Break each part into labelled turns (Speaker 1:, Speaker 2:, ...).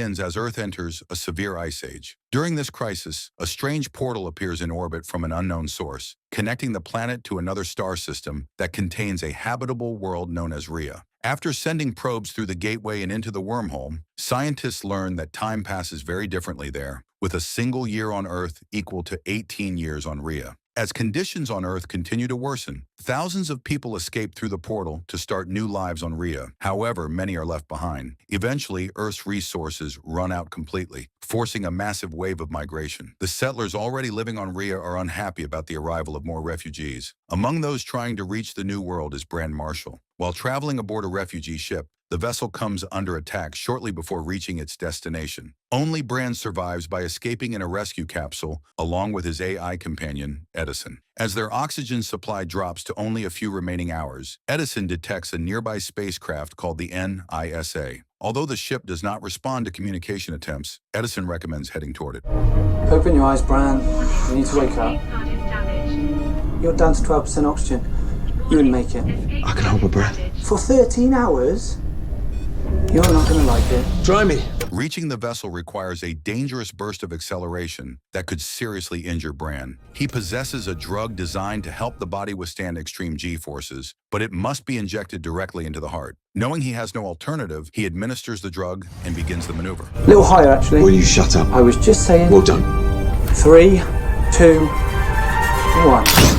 Speaker 1: begins as Earth enters a severe ice age. During this crisis, a strange portal appears in orbit from an unknown source, connecting the planet to another star system that contains a habitable world known as Ria. After sending probes through the gateway and into the wormhole, scientists learn that time passes very differently there, with a single year on Earth equal to 18 years on Ria. As conditions on Earth continue to worsen, thousands of people escape through the portal to start new lives on Ria. However, many are left behind. Eventually, Earth's resources run out completely, forcing a massive wave of migration. The settlers already living on Ria are unhappy about the arrival of more refugees. Among those trying to reach the new world is Bran Marshall. While traveling aboard a refugee ship, the vessel comes under attack shortly before reaching its destination. Only Bran survives by escaping in a rescue capsule, along with his AI companion, Edison. As their oxygen supply drops to only a few remaining hours, Edison detects a nearby spacecraft called the Nisa. Although the ship does not respond to communication attempts, Edison recommends heading toward it.
Speaker 2: Open your eyes, Bran. You need to wake up. You're down to 12% oxygen. You wouldn't make it.
Speaker 3: I can hold my breath.
Speaker 2: For 13 hours? You're not gonna like it.
Speaker 3: Try me.
Speaker 1: Reaching the vessel requires a dangerous burst of acceleration that could seriously injure Bran. He possesses a drug designed to help the body withstand extreme G-forces, but it must be injected directly into the heart. Knowing he has no alternative, he administers the drug and begins the maneuver.
Speaker 2: A little higher, actually.
Speaker 3: Will you shut up?
Speaker 2: I was just saying.
Speaker 3: Well done.
Speaker 2: 3, 2, 1.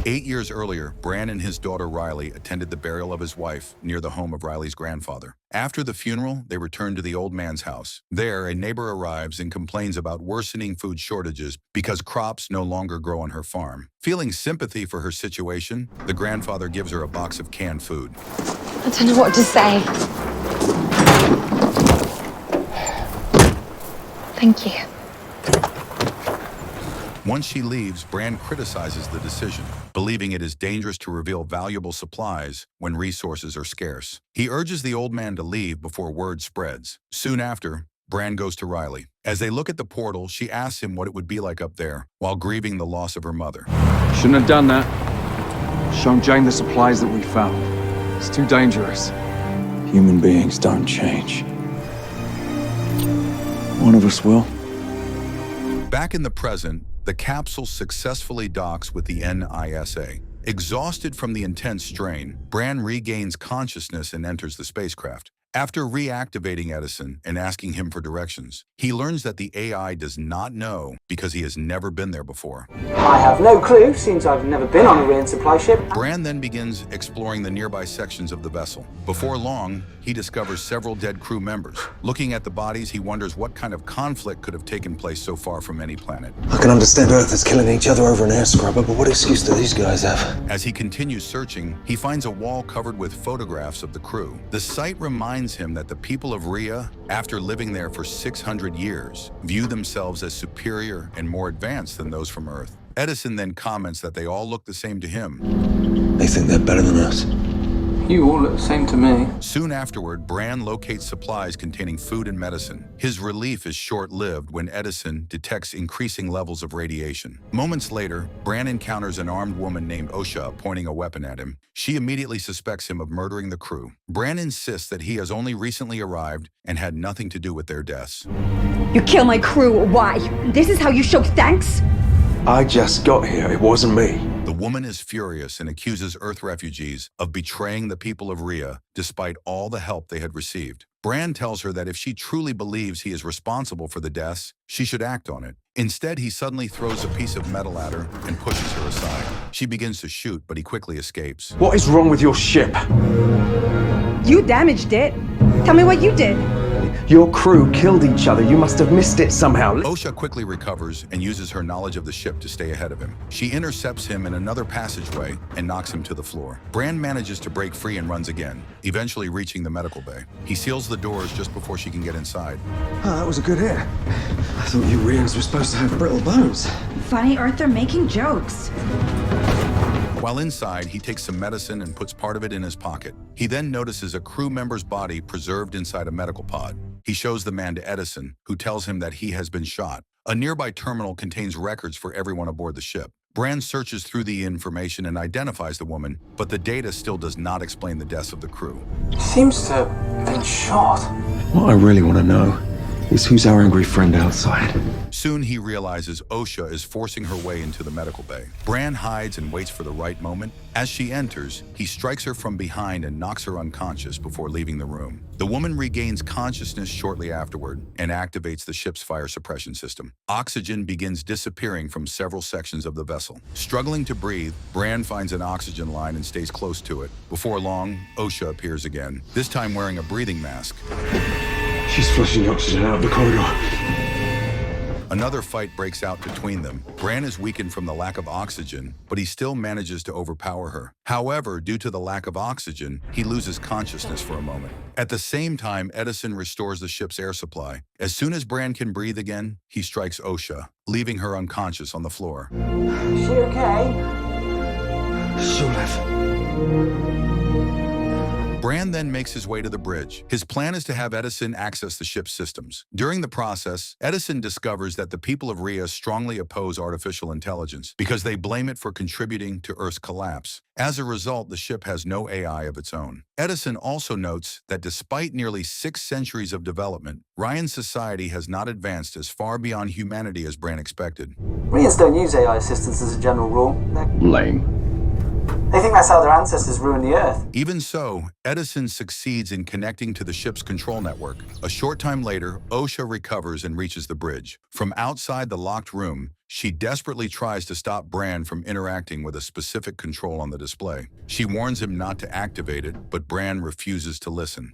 Speaker 1: 8 years earlier, Bran and his daughter Riley attended the burial of his wife near the home of Riley's grandfather. After the funeral, they returned to the old man's house. There, a neighbor arrives and complains about worsening food shortages because crops no longer grow on her farm. Feeling sympathy for her situation, the grandfather gives her a box of canned food.
Speaker 4: I don't know what to say. Thank you.
Speaker 1: Once she leaves, Bran criticizes the decision, believing it is dangerous to reveal valuable supplies when resources are scarce. He urges the old man to leave before word spreads. Soon after, Bran goes to Riley. As they look at the portal, she asks him what it would be like up there, while grieving the loss of her mother.
Speaker 5: Shouldn't have done that. Shown Jane the supplies that we found. It's too dangerous.
Speaker 3: Human beings don't change. One of us will.
Speaker 1: Back in the present, the capsule successfully docks with the Nisa. Exhausted from the intense strain, Bran regains consciousness and enters the spacecraft. After reactivating Edison and asking him for directions, he learns that the AI does not know because he has never been there before.
Speaker 2: I have no clue, since I've never been on a Rian supply ship.
Speaker 1: Bran then begins exploring the nearby sections of the vessel. Before long, he discovers several dead crew members. Looking at the bodies, he wonders what kind of conflict could have taken place so far from any planet.
Speaker 3: I can understand Earthers killing each other over an air scrubber, but what excuse do these guys have?
Speaker 1: As he continues searching, he finds a wall covered with photographs of the crew. The site reminds him that the people of Ria, after living there for 600 years, view themselves as superior and more advanced than those from Earth. Edison then comments that they all look the same to him.
Speaker 3: They think they're better than us.
Speaker 2: You all look the same to me.
Speaker 1: Soon afterward, Bran locates supplies containing food and medicine. His relief is short-lived when Edison detects increasing levels of radiation. Moments later, Bran encounters an armed woman named Osha pointing a weapon at him. She immediately suspects him of murdering the crew. Bran insists that he has only recently arrived and had nothing to do with their deaths.
Speaker 4: You kill my crew, why? This is how you show thanks?
Speaker 3: I just got here, it wasn't me.
Speaker 1: The woman is furious and accuses Earth refugees of betraying the people of Ria despite all the help they had received. Bran tells her that if she truly believes he is responsible for the deaths, she should act on it. Instead, he suddenly throws a piece of metal at her and pushes her aside. She begins to shoot, but he quickly escapes.
Speaker 5: What is wrong with your ship?
Speaker 4: You damaged it. Tell me what you did.
Speaker 5: Your crew killed each other. You must have missed it somehow.
Speaker 1: Osha quickly recovers and uses her knowledge of the ship to stay ahead of him. She intercepts him in another passageway and knocks him to the floor. Bran manages to break free and runs again, eventually reaching the medical bay. He seals the doors just before she can get inside.
Speaker 3: Oh, that was a good hit. I thought you Rians were supposed to have brittle bones.
Speaker 4: Funny Earth are making jokes.
Speaker 1: While inside, he takes some medicine and puts part of it in his pocket. He then notices a crew member's body preserved inside a medical pod. He shows the man to Edison, who tells him that he has been shot. A nearby terminal contains records for everyone aboard the ship. Bran searches through the information and identifies the woman, but the data still does not explain the deaths of the crew.
Speaker 2: Seems to have been shot.
Speaker 3: What I really want to know is who's our angry friend outside.
Speaker 1: Soon he realizes Osha is forcing her way into the medical bay. Bran hides and waits for the right moment. As she enters, he strikes her from behind and knocks her unconscious before leaving the room. The woman regains consciousness shortly afterward and activates the ship's fire suppression system. Oxygen begins disappearing from several sections of the vessel. Struggling to breathe, Bran finds an oxygen line and stays close to it. Before long, Osha appears again, this time wearing a breathing mask.
Speaker 3: She's flushing the oxygen out of the corridor.
Speaker 1: Another fight breaks out between them. Bran is weakened from the lack of oxygen, but he still manages to overpower her. However, due to the lack of oxygen, he loses consciousness for a moment. At the same time, Edison restores the ship's air supply. As soon as Bran can breathe again, he strikes Osha, leaving her unconscious on the floor.
Speaker 2: Is she okay?
Speaker 3: She'll live.
Speaker 1: Bran then makes his way to the bridge. His plan is to have Edison access the ship's systems. During the process, Edison discovers that the people of Ria strongly oppose artificial intelligence because they blame it for contributing to Earth's collapse. As a result, the ship has no AI of its own. Edison also notes that despite nearly 6 centuries of development, Rian society has not advanced as far beyond humanity as Bran expected.
Speaker 2: Rians don't use AI assistants as a general rule.
Speaker 3: Lame.
Speaker 2: They think that's how their ancestors ruined the Earth.
Speaker 1: Even so, Edison succeeds in connecting to the ship's control network. A short time later, Osha recovers and reaches the bridge. From outside the locked room, she desperately tries to stop Bran from interacting with a specific control on the display. She warns him not to activate it, but Bran refuses to listen.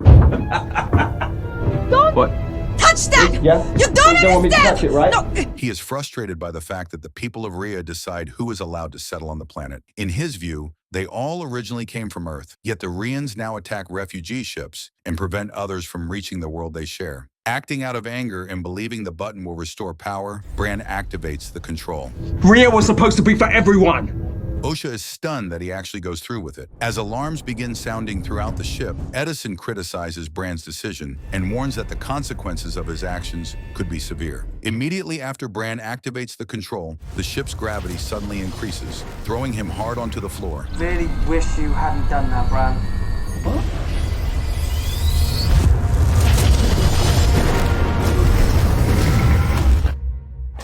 Speaker 3: What?
Speaker 4: Touch that!
Speaker 2: Yeah?
Speaker 4: You don't
Speaker 2: want me to
Speaker 4: understand!
Speaker 2: touch it, right?
Speaker 4: No.
Speaker 1: He is frustrated by the fact that the people of Ria decide who is allowed to settle on the planet. In his view, they all originally came from Earth, yet the Rians now attack refugee ships and prevent others from reaching the world they share. Acting out of anger and believing the button will restore power, Bran activates the control.
Speaker 3: Ria was supposed to be for everyone!
Speaker 1: Osha is stunned that he actually goes through with it. As alarms begin sounding throughout the ship, Edison criticizes Bran's decision and warns that the consequences of his actions could be severe. Immediately after Bran activates the control, the ship's gravity suddenly increases, throwing him hard onto the floor.
Speaker 2: Really wish you hadn't done that, Bran.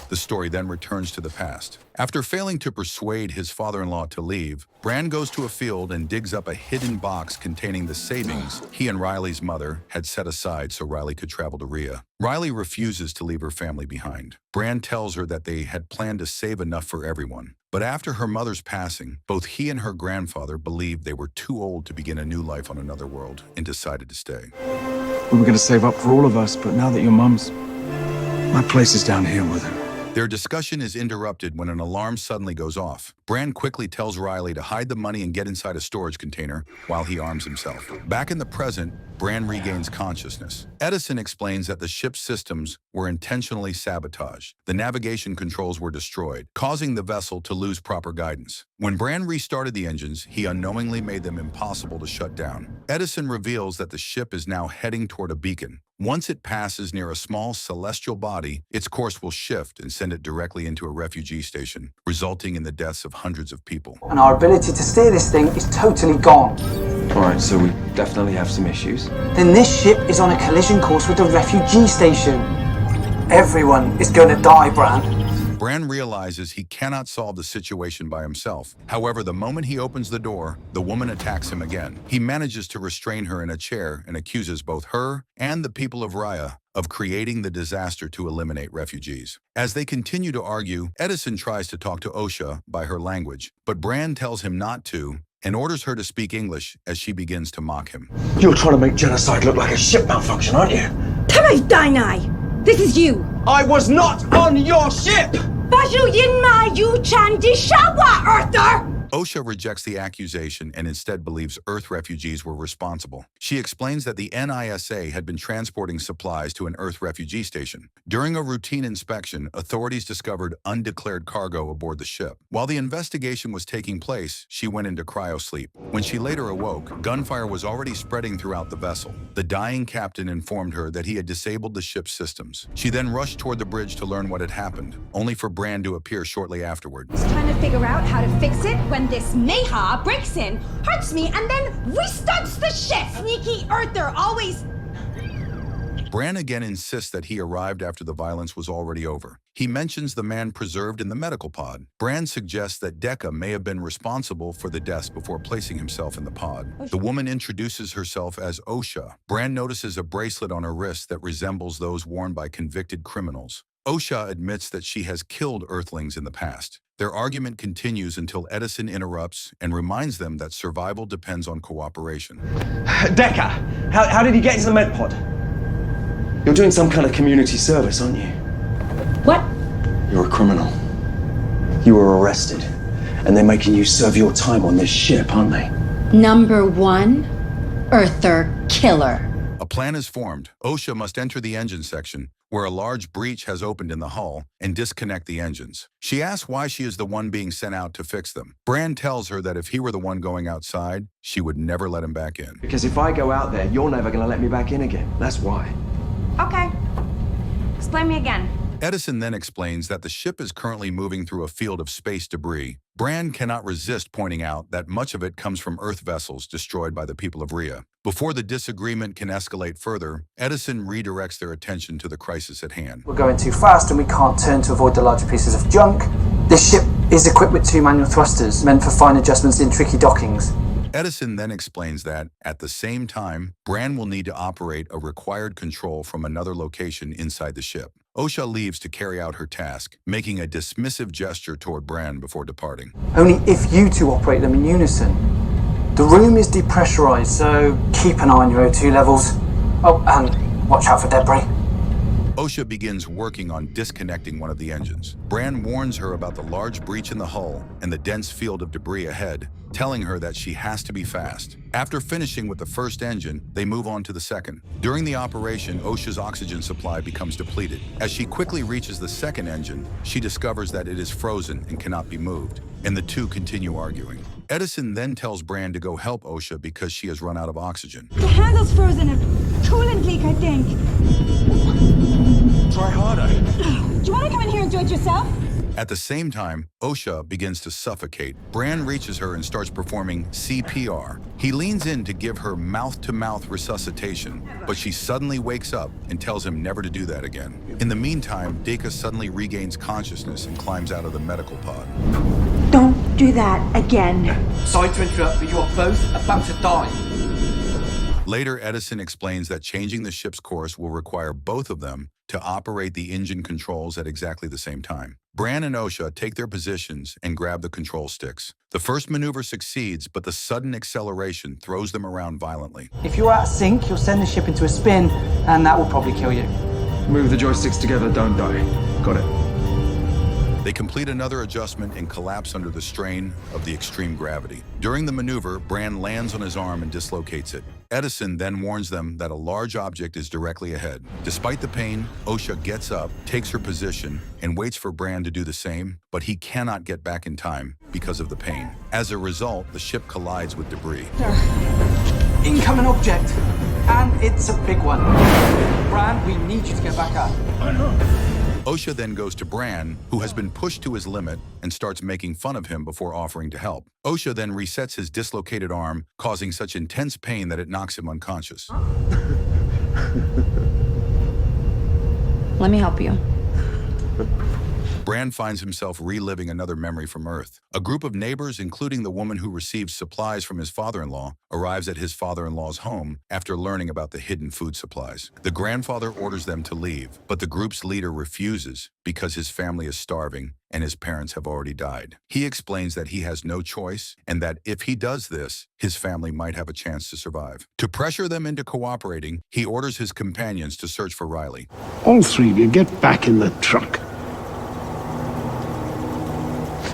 Speaker 1: The story then returns to the past. After failing to persuade his father-in-law to leave, Bran goes to a field and digs up a hidden box containing the savings he and Riley's mother had set aside so Riley could travel to Ria. Riley refuses to leave her family behind. Bran tells her that they had planned to save enough for everyone. But after her mother's passing, both he and her grandfather believed they were too old to begin a new life on another world and decided to stay.
Speaker 5: We were going to save up for all of us, but now that your mum's... My place is down here with her.
Speaker 1: Their discussion is interrupted when an alarm suddenly goes off. Bran quickly tells Riley to hide the money and get inside a storage container while he arms himself. Back in the present, Bran regains consciousness. Edison explains that the ship's systems were intentionally sabotaged. The navigation controls were destroyed, causing the vessel to lose proper guidance. When Bran restarted the engines, he unknowingly made them impossible to shut down. Edison reveals that the ship is now heading toward a beacon. Once it passes near a small celestial body, its course will shift and send it directly into a refugee station, resulting in the deaths of hundreds of people.
Speaker 2: And our ability to steer this thing is totally gone.
Speaker 3: Alright, so we definitely have some issues.
Speaker 2: Then this ship is on a collision course with the refugee station. Everyone is going to die, Bran.
Speaker 1: Bran realizes he cannot solve the situation by himself. However, the moment he opens the door, the woman attacks him again. He manages to restrain her in a chair and accuses both her and the people of Ria of creating the disaster to eliminate refugees. As they continue to argue, Edison tries to talk to Osha by her language, but Bran tells him not to and orders her to speak English as she begins to mock him.
Speaker 3: You're trying to make genocide look like a ship malfunction, aren't you?
Speaker 4: Tamay Dainai! This is you!
Speaker 3: I was not on your ship!
Speaker 4: Baju Yinma Yu Chan Dishawa, Arthur!
Speaker 1: OSHA rejects the accusation and instead believes Earth refugees were responsible. She explains that the NISA had been transporting supplies to an Earth refugee station. During a routine inspection, authorities discovered undeclared cargo aboard the ship. While the investigation was taking place, she went into cryosleep. When she later awoke, gunfire was already spreading throughout the vessel. The dying captain informed her that he had disabled the ship's systems. She then rushed toward the bridge to learn what had happened, only for Bran to appear shortly afterward.
Speaker 4: Just trying to figure out how to fix it when this Mayha breaks in, hurts me, and then restarts the ship! Sneaky Earther, always...
Speaker 1: Bran again insists that he arrived after the violence was already over. He mentions the man preserved in the medical pod. Bran suggests that Decca may have been responsible for the deaths before placing himself in the pod. The woman introduces herself as Osha. Bran notices a bracelet on her wrist that resembles those worn by convicted criminals. Osha admits that she has killed Earthlings in the past. Their argument continues until Edison interrupts and reminds them that survival depends on cooperation.
Speaker 3: Decca, how did you get into the med pod? You're doing some kind of community service, aren't you?
Speaker 4: What?
Speaker 3: You're a criminal. You were arrested, and they're making you serve your time on this ship, aren't they?
Speaker 6: Number 1, Earther Killer.
Speaker 1: A plan is formed. Osha must enter the engine section, where a large breach has opened in the hull, and disconnect the engines. She asks why she is the one being sent out to fix them. Bran tells her that if he were the one going outside, she would never let him back in.
Speaker 3: Because if I go out there, you're never going to let me back in again. That's why.
Speaker 4: Okay. Explain me again.
Speaker 1: Edison then explains that the ship is currently moving through a field of space debris. Bran cannot resist pointing out that much of it comes from Earth vessels destroyed by the people of Ria. Before the disagreement can escalate further, Edison redirects their attention to the crisis at hand.
Speaker 2: We're going too fast and we can't turn to avoid the larger pieces of junk. This ship is equipped with 2 manual thrusters, meant for fine adjustments in tricky dockings.
Speaker 1: Edison then explains that, at the same time, Bran will need to operate a required control from another location inside the ship. Osha leaves to carry out her task, making a dismissive gesture toward Bran before departing.
Speaker 2: Only if you two operate them in unison. The room is depressurized, so keep an eye on your O2 levels. Oh, and watch out for debris.
Speaker 1: Osha begins working on disconnecting one of the engines. Bran warns her about the large breach in the hull and the dense field of debris ahead, telling her that she has to be fast. After finishing with the first engine, they move on to the second. During the operation, Osha's oxygen supply becomes depleted. As she quickly reaches the second engine, she discovers that it is frozen and cannot be moved, and the two continue arguing. Edison then tells Bran to go help Osha because she has run out of oxygen.
Speaker 4: The handle's frozen. A coolant leak, I think.
Speaker 3: Try harder.
Speaker 4: Do you want to come in here and do it yourself?
Speaker 1: At the same time, Osha begins to suffocate. Bran reaches her and starts performing CPR. He leans in to give her mouth-to-mouth resuscitation, but she suddenly wakes up and tells him never to do that again. In the meantime, Deka suddenly regains consciousness and climbs out of the medical pod.
Speaker 4: Don't do that again.
Speaker 2: Sorry to interrupt, but you are both about to die.
Speaker 1: Later, Edison explains that changing the ship's course will require both of them to operate the engine controls at exactly the same time. Bran and Osha take their positions and grab the control sticks. The first maneuver succeeds, but the sudden acceleration throws them around violently.
Speaker 2: If you're out of sync, you'll send the ship into a spin, and that will probably kill you.
Speaker 3: Move the joysticks together, don't die. Got it.
Speaker 1: They complete another adjustment and collapse under the strain of the extreme gravity. During the maneuver, Bran lands on his arm and dislocates it. Edison then warns them that a large object is directly ahead. Despite the pain, Osha gets up, takes her position, and waits for Bran to do the same, but he cannot get back in time because of the pain. As a result, the ship collides with debris.
Speaker 2: Incoming object, and it's a big one. Bran, we need you to get back up.
Speaker 1: Osha then goes to Bran, who has been pushed to his limit, and starts making fun of him before offering to help. Osha then resets his dislocated arm, causing such intense pain that it knocks him unconscious.
Speaker 6: Let me help you.
Speaker 1: Bran finds himself reliving another memory from Earth. A group of neighbors, including the woman who received supplies from his father-in-law, arrives at his father-in-law's home after learning about the hidden food supplies. The grandfather orders them to leave, but the group's leader refuses because his family is starving and his parents have already died. He explains that he has no choice and that if he does this, his family might have a chance to survive. To pressure them into cooperating, he orders his companions to search for Riley.
Speaker 7: All 3 of you get back in the truck.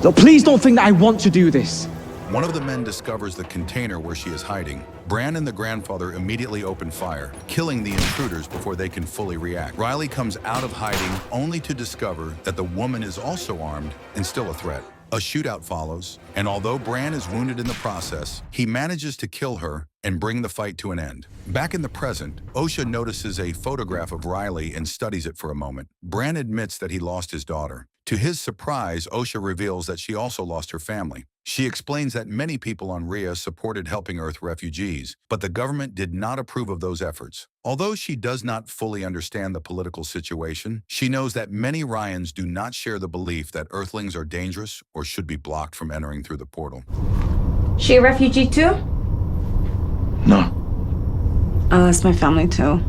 Speaker 8: No, please don't think that I want to do this.
Speaker 1: One of the men discovers the container where she is hiding. Bran and the grandfather immediately open fire, killing the intruders before they can fully react. Riley comes out of hiding only to discover that the woman is also armed and still a threat. A shootout follows, and although Bran is wounded in the process, he manages to kill her and bring the fight to an end. Back in the present, Osha notices a photograph of Riley and studies it for a moment. Bran admits that he lost his daughter. To his surprise, Osha reveals that she also lost her family. She explains that many people on Ria supported helping Earth refugees, but the government did not approve of those efforts. Although she does not fully understand the political situation, she knows that many Ryans do not share the belief that Earthlings are dangerous or should be blocked from entering through the portal.
Speaker 6: She a refugee too?
Speaker 3: No.
Speaker 6: I lost my family too.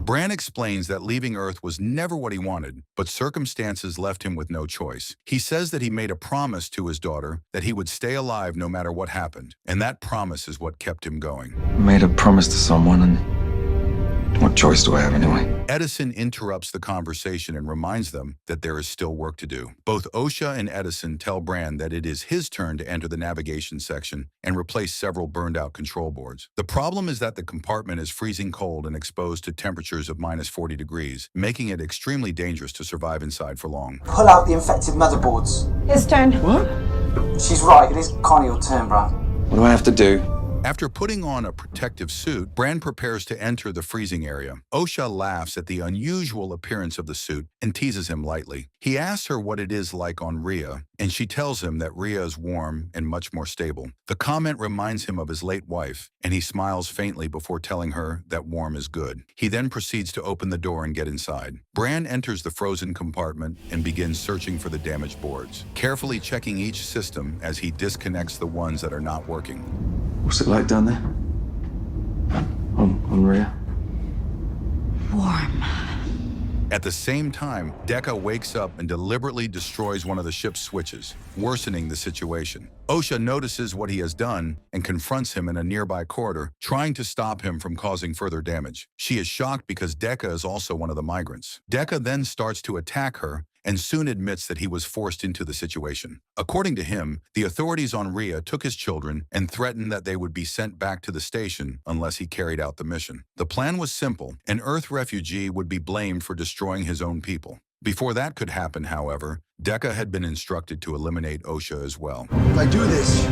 Speaker 1: Bran explains that leaving Earth was never what he wanted, but circumstances left him with no choice. He says that he made a promise to his daughter that he would stay alive no matter what happened, and that promise is what kept him going.
Speaker 3: Made a promise to someone, and what choice do I have anyway?
Speaker 1: Edison interrupts the conversation and reminds them that there is still work to do. Both Osha and Edison tell Bran that it is his turn to enter the navigation section and replace several burned-out control boards. The problem is that the compartment is freezing cold and exposed to temperatures of -40 degrees, making it extremely dangerous to survive inside for long.
Speaker 2: Pull out the infected motherboards.
Speaker 6: His turn.
Speaker 3: What?
Speaker 2: She's right, it is kind of your turn, Bran.
Speaker 3: What do I have to do?
Speaker 1: After putting on a protective suit, Bran prepares to enter the freezing area. Osha laughs at the unusual appearance of the suit and teases him lightly. He asks her what it is like on Ria, and she tells him that Ria is warm and much more stable. The comment reminds him of his late wife, and he smiles faintly before telling her that warm is good. He then proceeds to open the door and get inside. Bran enters the frozen compartment and begins searching for the damaged boards, carefully checking each system as he disconnects the ones that are not working.
Speaker 3: What's it like down there? On Ria?
Speaker 6: Warm.
Speaker 1: At the same time, Dekka wakes up and deliberately destroys one of the ship's switches, worsening the situation. Osha notices what he has done and confronts him in a nearby corridor, trying to stop him from causing further damage. She is shocked because Dekka is also one of the migrants. Dekka then starts to attack her and soon admits that he was forced into the situation. According to him, the authorities on Ria took his children and threatened that they would be sent back to the station unless he carried out the mission. The plan was simple: an Earth refugee would be blamed for destroying his own people. Before that could happen, however, Dekka had been instructed to eliminate Osha as well.
Speaker 8: If I do this,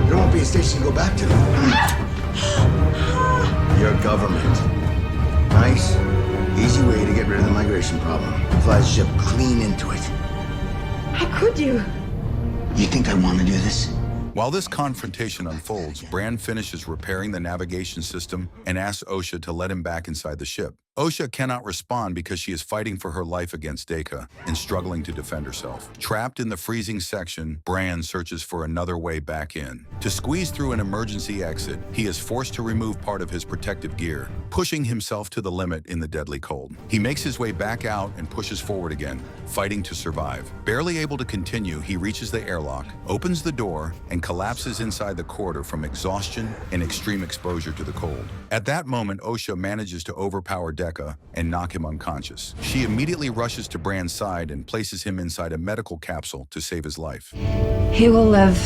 Speaker 8: there won't be a station to go back to. Your government. Nice, easy way to get rid of the migration problem. Fly the ship clean into it.
Speaker 6: How could you?
Speaker 8: You think I want to do this?
Speaker 1: While this confrontation unfolds, Bran finishes repairing the navigation system and asks Osha to let him back inside the ship. Osha cannot respond because she is fighting for her life against Dekka and struggling to defend herself. Trapped in the freezing section, Bran searches for another way back in. To squeeze through an emergency exit, he is forced to remove part of his protective gear, pushing himself to the limit in the deadly cold. He makes his way back out and pushes forward again, fighting to survive. Barely able to continue, he reaches the airlock, opens the door, and collapses inside the corridor from exhaustion and extreme exposure to the cold. At that moment, Osha manages to overpower Dekka and knock him unconscious. She immediately rushes to Bran's side and places him inside a medical capsule to save his life.
Speaker 6: He will live.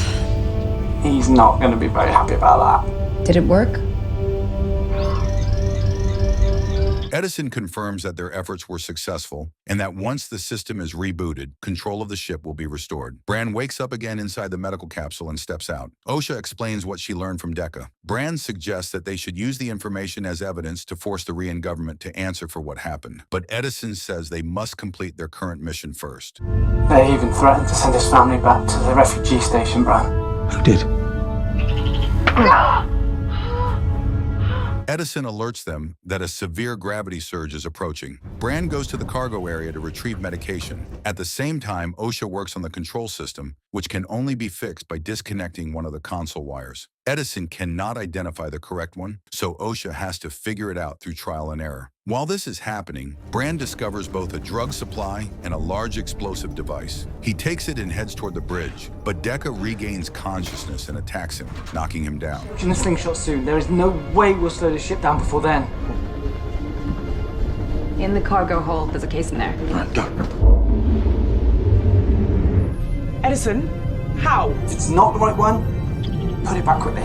Speaker 2: He's not going to be very happy about that.
Speaker 6: Did it work?
Speaker 1: Edison confirms that their efforts were successful and that once the system is rebooted, control of the ship will be restored. Bran wakes up again inside the medical capsule and steps out. Osha explains what she learned from Dekka. Bran suggests that they should use the information as evidence to force the Rian government to answer for what happened. But Edison says they must complete their current mission first.
Speaker 2: They even threatened to send his family back to the refugee station, Bran.
Speaker 3: Who did?
Speaker 1: Edison alerts them that a severe gravity surge is approaching. Bran goes to the cargo area to retrieve medication. At the same time, Osha works on the control system, which can only be fixed by disconnecting one of the console wires. Edison cannot identify the correct one, so Osha has to figure it out through trial and error. While this is happening, Bran discovers both a drug supply and a large explosive device. He takes it and heads toward the bridge, but Dekka regains consciousness and attacks him, knocking him down.
Speaker 2: In the slingshot soon. There is no way we'll slow the ship down before then.
Speaker 6: In the cargo hold, there's a case in there.
Speaker 3: All right, go.
Speaker 9: Edison, how?
Speaker 2: If it's not the right one, put it back quickly.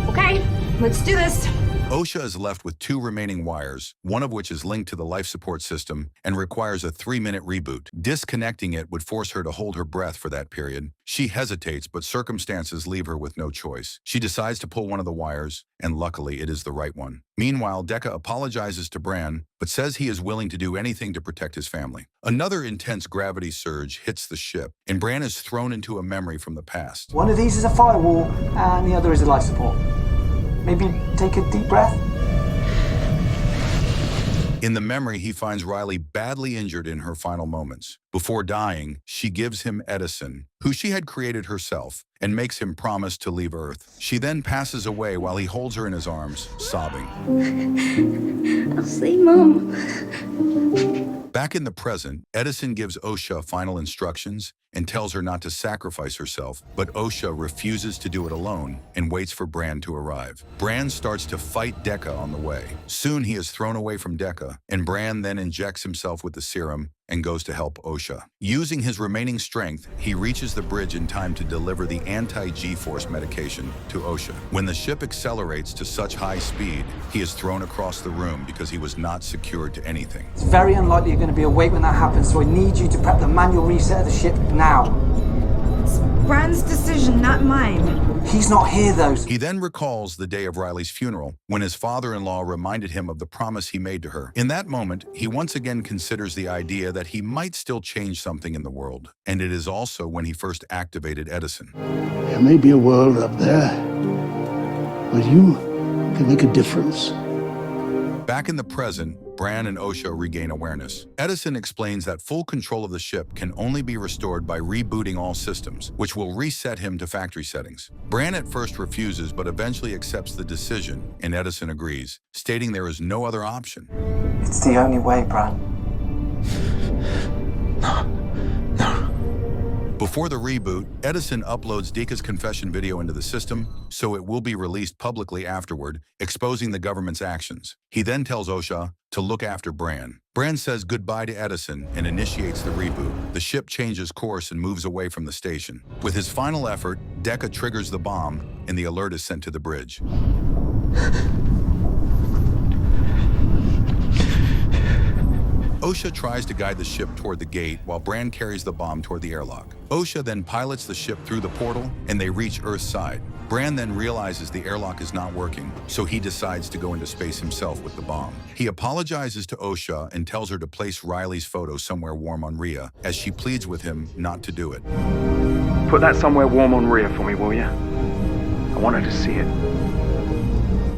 Speaker 6: Okay, let's do this.
Speaker 1: OSHA is left with 2 remaining wires, one of which is linked to the life support system and requires a 3-minute reboot. Disconnecting it would force her to hold her breath for that period. She hesitates, but circumstances leave her with no choice. She decides to pull one of the wires, and luckily it is the right one. Meanwhile, Decca apologizes to Bran, but says he is willing to do anything to protect his family. Another intense gravity surge hits the ship, and Bran is thrown into a memory from the past.
Speaker 2: One of these is a firewall, and the other is a life support. Maybe take a deep breath.
Speaker 1: In the memory, he finds Riley badly injured in her final moments. Before dying, she gives him Edison, who she had created herself, and makes him promise to leave Earth. She then passes away while he holds her in his arms, sobbing.
Speaker 6: I'll see Mom.
Speaker 1: Back in the present, Edison gives OSHA final instructions and tells her not to sacrifice herself, but OSHA refuses to do it alone and waits for Bran to arrive. Bran starts to fight Decca on the way. Soon he is thrown away from Decca, and Bran then injects himself with the serum and goes to help OSHA. Using his remaining strength, he reaches the bridge in time to deliver the anti-G-force medication to OSHA. When the ship accelerates to such high speed, he is thrown across the room because he was not secured to anything.
Speaker 2: It's very unlikely you're going to be awake when that happens, so I need you to prep the manual reset of the ship now.
Speaker 6: It's Bran's decision, not mine.
Speaker 2: He's not here, though.
Speaker 1: He then recalls the day of Riley's funeral, when his father-in-law reminded him of the promise he made to her. In that moment, he once again considers the idea that he might still change something in the world. And it is also when he first activated Edison.
Speaker 7: There may be a world up there where you can make a difference.
Speaker 1: Back in the present, Bran and OSHA regain awareness. Edison explains that full control of the ship can only be restored by rebooting all systems, which will reset him to factory settings. Bran at first refuses, but eventually accepts the decision, and Edison agrees, stating there is no other option.
Speaker 2: It's the only way, Bran.
Speaker 1: Before the reboot, Edison uploads Deka's confession video into the system, so it will be released publicly afterward, exposing the government's actions. He then tells OSHA to look after Bran. Bran says goodbye to Edison and initiates the reboot. The ship changes course and moves away from the station. With his final effort, Deka triggers the bomb, and the alert is sent to the bridge. OSHA tries to guide the ship toward the gate while Bran carries the bomb toward the airlock. OSHA then pilots the ship through the portal and they reach Earth's side. Bran then realizes the airlock is not working, so he decides to go into space himself with the bomb. He apologizes to OSHA and tells her to place Riley's photo somewhere warm on Ria, as she pleads with him not to do it.
Speaker 5: Put that somewhere warm on Ria for me, will you? I want her to see it.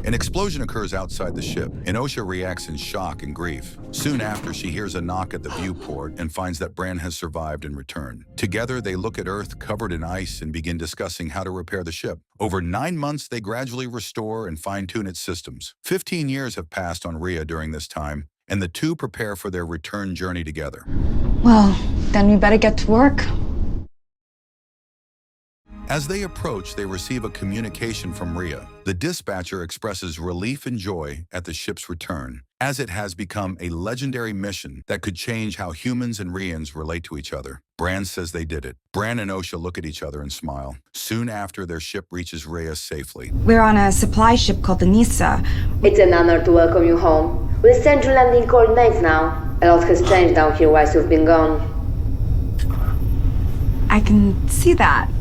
Speaker 1: An explosion occurs outside the ship, and OSHA reacts in shock and grief. Soon after, she hears a knock at the viewport and finds that Bran has survived and returned. Together, they look at Earth covered in ice and begin discussing how to repair the ship. Over 9 months, they gradually restore and fine-tune its systems. 15 years have passed on Ria during this time, and the two prepare for their return journey together.
Speaker 6: Well, then we better get to work.
Speaker 1: As they approach, they receive a communication from Ria. The dispatcher expresses relief and joy at the ship's return, as it has become a legendary mission that could change how humans and Rians relate to each other. Bran says they did it. Bran and OSHA look at each other and smile. Soon after, their ship reaches Ria safely.
Speaker 6: We're on a supply ship called the Nisa.
Speaker 9: It's an honor to welcome you home. We'll send you landing coordinates now. A lot has changed down here while you've been gone.
Speaker 6: I can see that.